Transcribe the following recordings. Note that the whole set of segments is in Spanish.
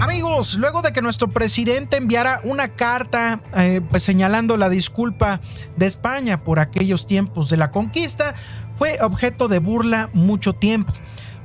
Amigos, luego de que nuestro presidente enviara una carta pues señalando la disculpa de España por aquellos tiempos de la conquista, fue objeto de burla mucho tiempo.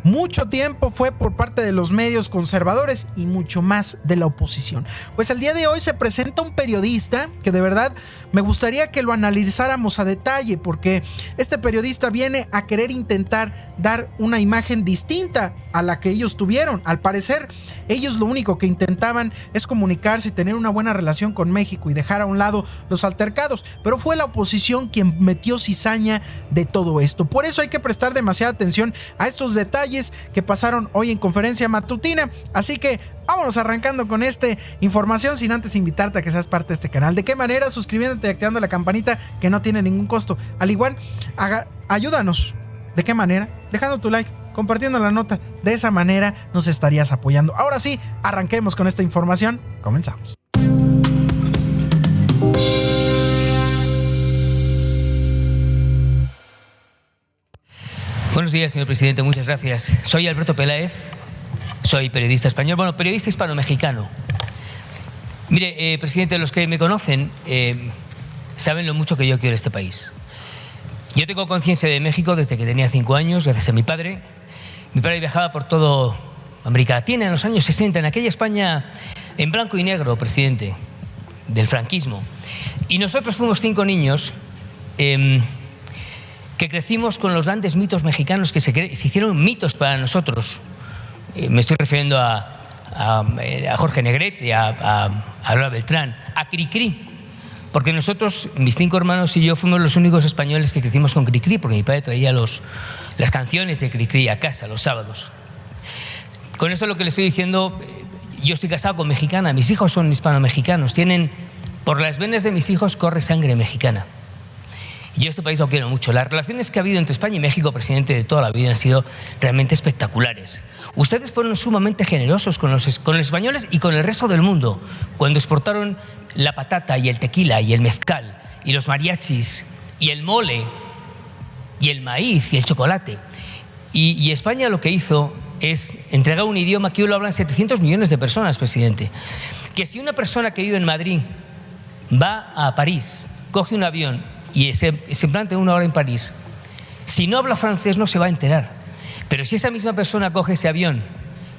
Mucho tiempo fue por parte de los medios conservadores y mucho más de la oposición. Pues el día de hoy se presenta un periodista que de verdad me gustaría que lo analizáramos a detalle, porque este periodista viene a querer intentar dar una imagen distinta a la que ellos tuvieron. Al parecer, ellos lo único que intentaban es comunicarse y tener una buena relación con México y dejar a un lado los altercados, pero fue la oposición quien metió cizaña de todo esto. Por eso hay que prestar demasiada atención a estos detalles que pasaron hoy en conferencia matutina. Así que vámonos arrancando con esta información, sin antes invitarte a que seas parte de este canal. ¿De qué manera? Suscribiéndote y activando la campanita, que no tiene ningún costo. Al igual, ayúdanos. ¿De qué manera? Dejando tu like, compartiendo la nota. De esa manera nos estarías apoyando. Ahora sí, arranquemos con esta información. Comenzamos. Buenos días, señor presidente, muchas gracias. Soy Alberto Peláez, soy periodista español, periodista hispano-mexicano. Mire, presidente, los que me conocen saben lo mucho que yo quiero este país. Yo tengo conciencia de México desde que tenía 5 años, gracias a mi padre. Mi padre viajaba por toda América Latina en los años 60, en aquella España en blanco y negro, presidente, del franquismo. Y nosotros fuimos 5 niños que crecimos con los grandes mitos mexicanos que se hicieron mitos para nosotros. Me estoy refiriendo a Jorge Negrete, a Lola Beltrán, a Cricri, porque nosotros, mis 5 hermanos y yo, fuimos los únicos españoles que crecimos con Cricri, porque mi padre traía las canciones de Cricri a casa los sábados. Con esto lo que le estoy diciendo, yo estoy casado con mexicana, mis hijos son hispano-mexicanos, por las venas de mis hijos corre sangre mexicana. Yo este país lo quiero mucho. Las relaciones que ha habido entre España y México, presidente, de toda la vida han sido realmente espectaculares. Ustedes fueron sumamente generosos con los españoles y con el resto del mundo cuando exportaron la patata y el tequila y el mezcal y los mariachis y el mole y el maíz y el chocolate. Y España lo que hizo es entregar un idioma que hoy lo hablan 700 millones de personas, presidente. Que si una persona que vive en Madrid va a París, coge un avión y se plantea 1 hora en París, si no habla francés no se va a enterar. Pero si esa misma persona coge ese avión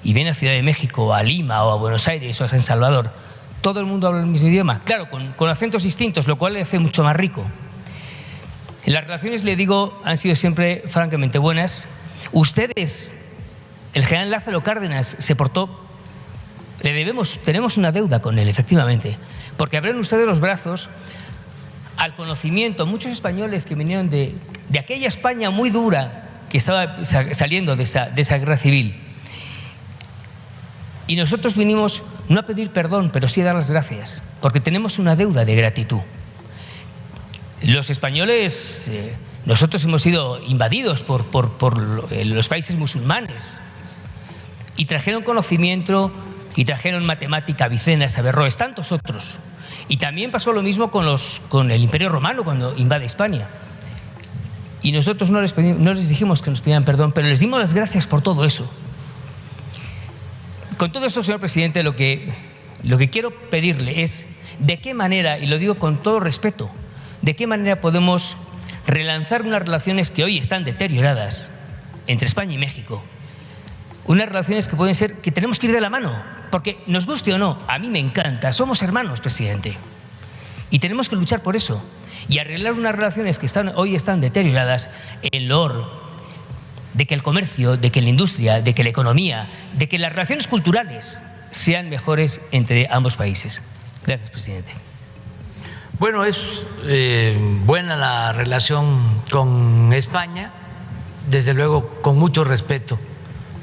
y viene a Ciudad de México, o a Lima, o a Buenos Aires, o a San Salvador, todo el mundo habla el mismo idioma, claro, con acentos distintos, lo cual le hace mucho más rico. Las relaciones, le digo, han sido siempre francamente buenas. Ustedes, el general Lázaro Cárdenas se portó, tenemos una deuda con él, efectivamente, porque abrieron ustedes los brazos al conocimiento, muchos españoles que vinieron de aquella España muy dura que estaba saliendo de esa guerra civil. Y nosotros vinimos no a pedir perdón, pero sí a dar las gracias, porque tenemos una deuda de gratitud. Los españoles, nosotros hemos sido invadidos por los países musulmanes y trajeron conocimiento y trajeron matemática, Avicena, Averroes, tantos otros. Y también pasó lo mismo con el Imperio Romano cuando invade España. Y nosotros no les dijimos que nos pidieran perdón, pero les dimos las gracias por todo eso. Con todo esto, señor presidente, lo que quiero pedirle es de qué manera, y lo digo con todo respeto, de qué manera podemos relanzar unas relaciones que hoy están deterioradas entre España y México. Unas relaciones que pueden ser, que tenemos que ir de la mano, porque nos guste o no, a mí me encanta, somos hermanos, presidente, y tenemos que luchar por eso y arreglar unas relaciones que hoy están deterioradas en loor de que el comercio, de que la industria, de que la economía, de que las relaciones culturales sean mejores entre ambos países. Gracias, presidente. Bueno, es buena la relación con España, desde luego con mucho respeto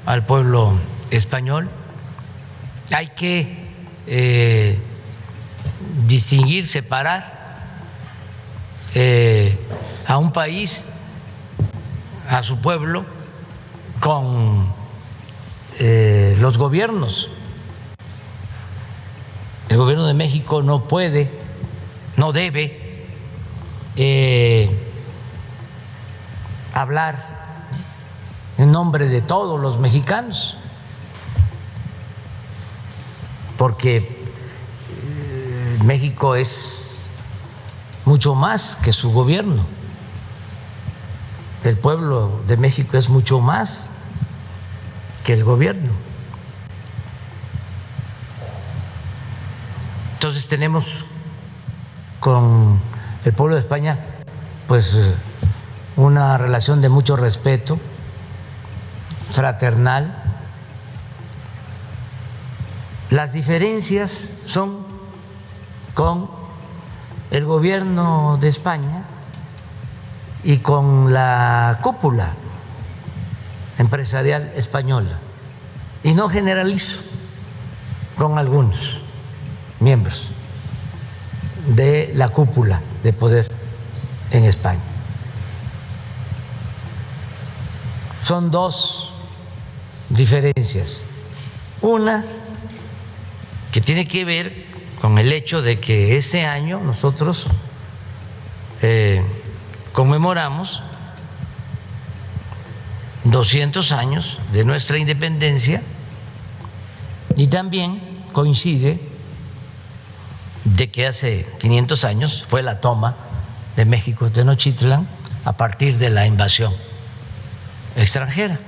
al pueblo español. Hay que distinguir, separar a un país, a su pueblo, con los gobiernos. El gobierno de México no puede, no debe hablar en nombre de todos los mexicanos. porque México es mucho más que su gobierno. El pueblo de México es mucho más que el gobierno. Entonces tenemos con el pueblo de España pues una relación de mucho respeto, fraternal. Las diferencias son con el gobierno de España y con la cúpula empresarial española, y no generalizo, con algunos miembros de la cúpula de poder en España. Son dos diferencias. Una que tiene que ver con el hecho de que este año nosotros conmemoramos 200 años de nuestra independencia, y también coincide de que hace 500 años fue la toma de México Tenochtitlan a partir de la invasión extranjera.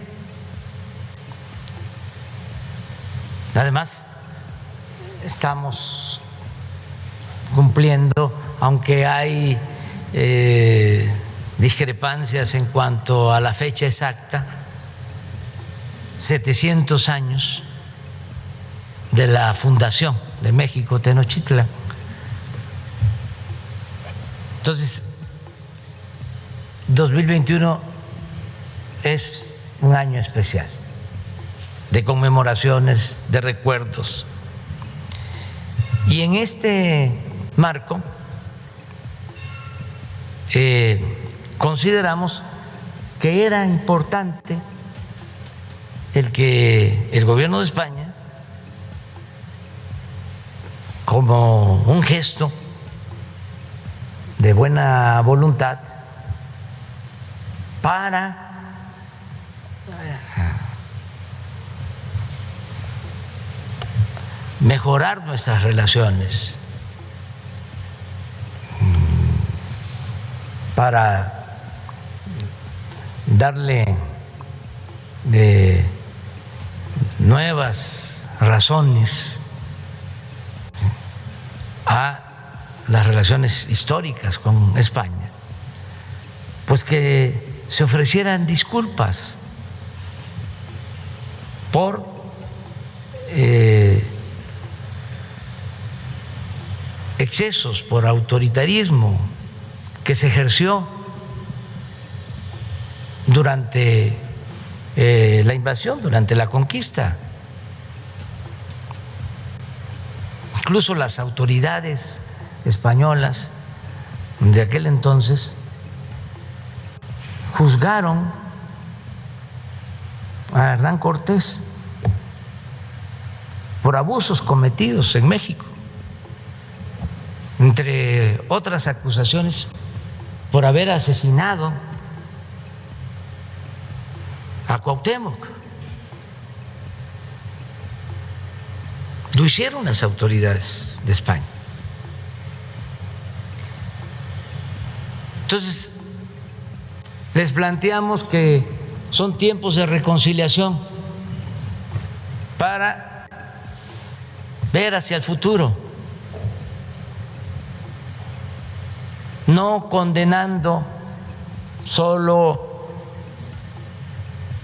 Además, estamos cumpliendo, aunque hay discrepancias en cuanto a la fecha exacta, 700 años de la fundación de México Tenochtitlan. Entonces, 2021 es un año especial de conmemoraciones, de recuerdos. Y en este marco consideramos que era importante el que el gobierno de España, como un gesto de buena voluntad para mejorar nuestras relaciones, para darle nuevas razones a las relaciones históricas con España, pues que se ofrecieran disculpas por excesos, por autoritarismo que se ejerció durante la invasión, durante la conquista. Incluso las autoridades españolas de aquel entonces juzgaron a Hernán Cortés por abusos cometidos en México, entre otras acusaciones, por haber asesinado a Cuauhtémoc. Lo hicieron las autoridades de España. Entonces, les planteamos que son tiempos de reconciliación para ver hacia el futuro, no condenando solo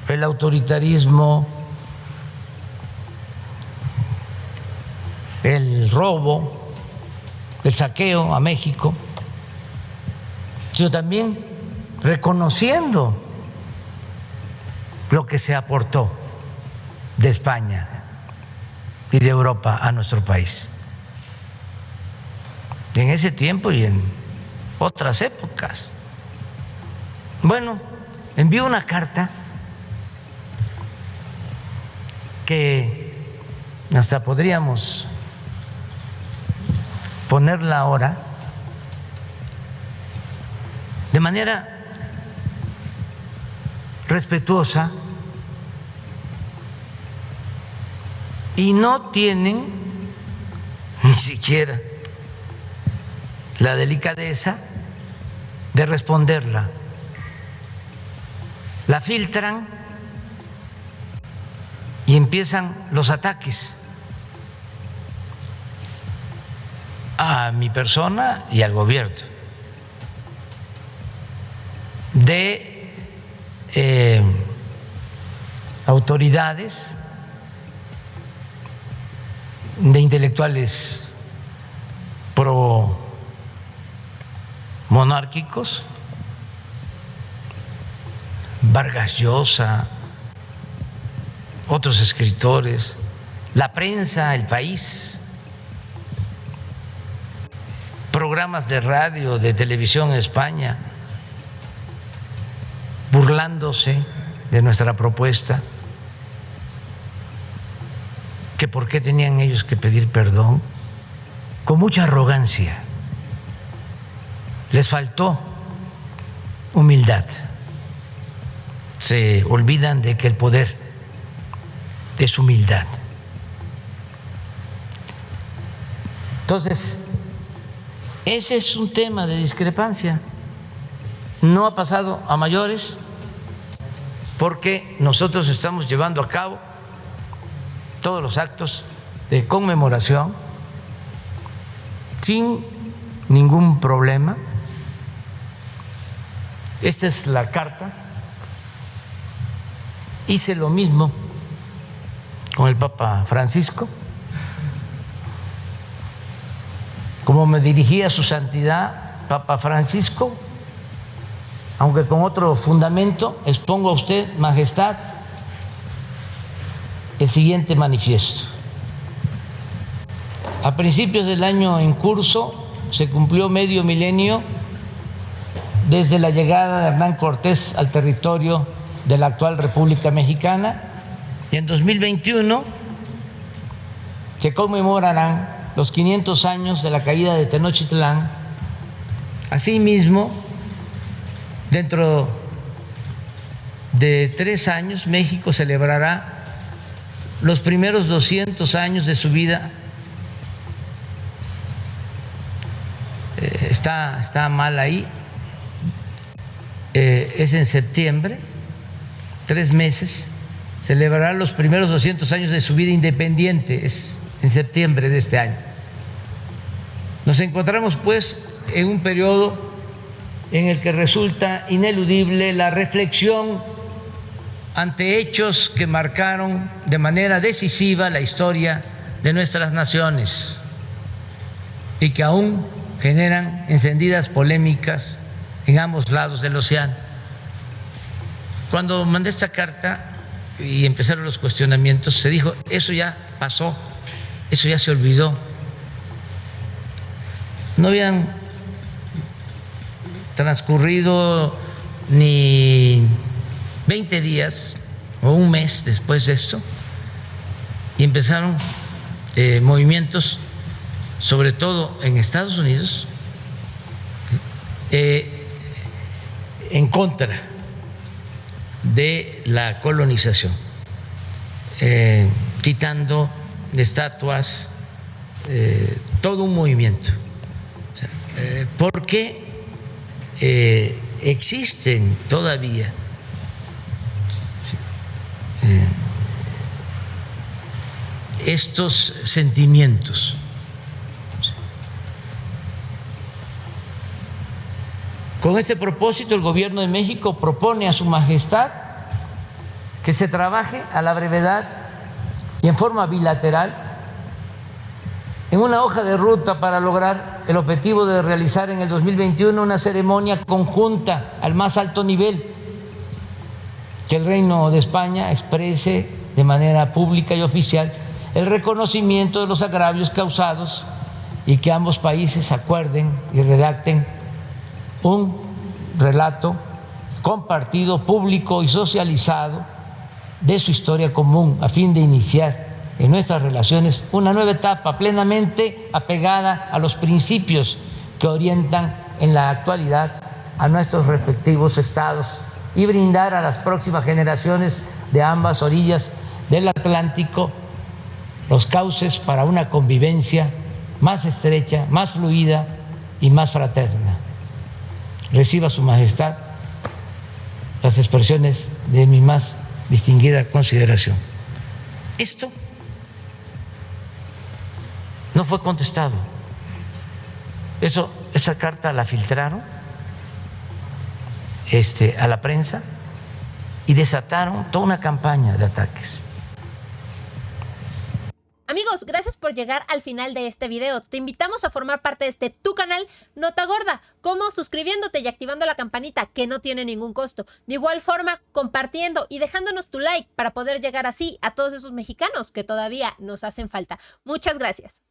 el autoritarismo, el robo, el saqueo a México, sino también reconociendo lo que se aportó de España y de Europa a nuestro país en ese tiempo y en otras épocas. Bueno, envió una carta que hasta podríamos ponerla ahora de manera respetuosa, y no tienen siquiera la delicadeza de responderla. La filtran y empiezan los ataques a mi persona y al gobierno de autoridades, de intelectuales pro monárquicos, Vargas Llosa, otros escritores, la prensa, El País, programas de radio, de televisión en España, burlándose de nuestra propuesta, que por qué tenían ellos que pedir perdón, con mucha arrogancia. Les faltó humildad. Se olvidan de que el poder es humildad. Entonces, ese es un tema de discrepancia. No ha pasado a mayores porque nosotros estamos llevando a cabo todos los actos de conmemoración sin ningún problema. Esta es la carta. Hice lo mismo con el Papa Francisco. Como me dirigía su santidad Papa Francisco, aunque con otro fundamento, expongo a usted, Majestad, el siguiente manifiesto. A principios del año en curso se cumplió medio milenio desde la llegada de Hernán Cortés al territorio de la actual República Mexicana, y en 2021 se conmemorarán los 500 años de la caída de Tenochtitlán. Asimismo, dentro de 3 años, México celebrará los primeros 200 años de su vida. Está mal ahí, es en septiembre, 3 meses, celebrará los primeros 200 años de su vida independiente, es en septiembre de este año. Nos encontramos pues en un periodo en el que resulta ineludible la reflexión ante hechos que marcaron de manera decisiva la historia de nuestras naciones y que aún generan encendidas polémicas en ambos lados del océano. Cuando mandé esta carta y empezaron los cuestionamientos, se dijo, eso ya pasó, eso ya se olvidó. No habían transcurrido ni 20 días o un mes después de esto y empezaron movimientos, sobre todo en Estados Unidos, en contra de la colonización, quitando estatuas, todo un movimiento, porque existen todavía estos sentimientos. Con este propósito, el Gobierno de México propone a Su Majestad que se trabaje a la brevedad y en forma bilateral en una hoja de ruta para lograr el objetivo de realizar en el 2021 una ceremonia conjunta al más alto nivel, que el Reino de España exprese de manera pública y oficial el reconocimiento de los agravios causados y que ambos países acuerden y redacten un relato compartido, público y socializado de su historia común a fin de iniciar en nuestras relaciones una nueva etapa plenamente apegada a los principios que orientan en la actualidad a nuestros respectivos estados y brindar a las próximas generaciones de ambas orillas del Atlántico los cauces para una convivencia más estrecha, más fluida y más fraterna. Reciba Su Majestad las expresiones de mi más distinguida consideración. Esto no fue contestado. Esa carta la filtraron a la prensa y desataron toda una campaña de ataques. Amigos, gracias por llegar al final de este video. Te invitamos a formar parte de tu canal Nota Gorda, como suscribiéndote y activando la campanita, que no tiene ningún costo. De igual forma, compartiendo y dejándonos tu like para poder llegar así a todos esos mexicanos que todavía nos hacen falta. Muchas gracias.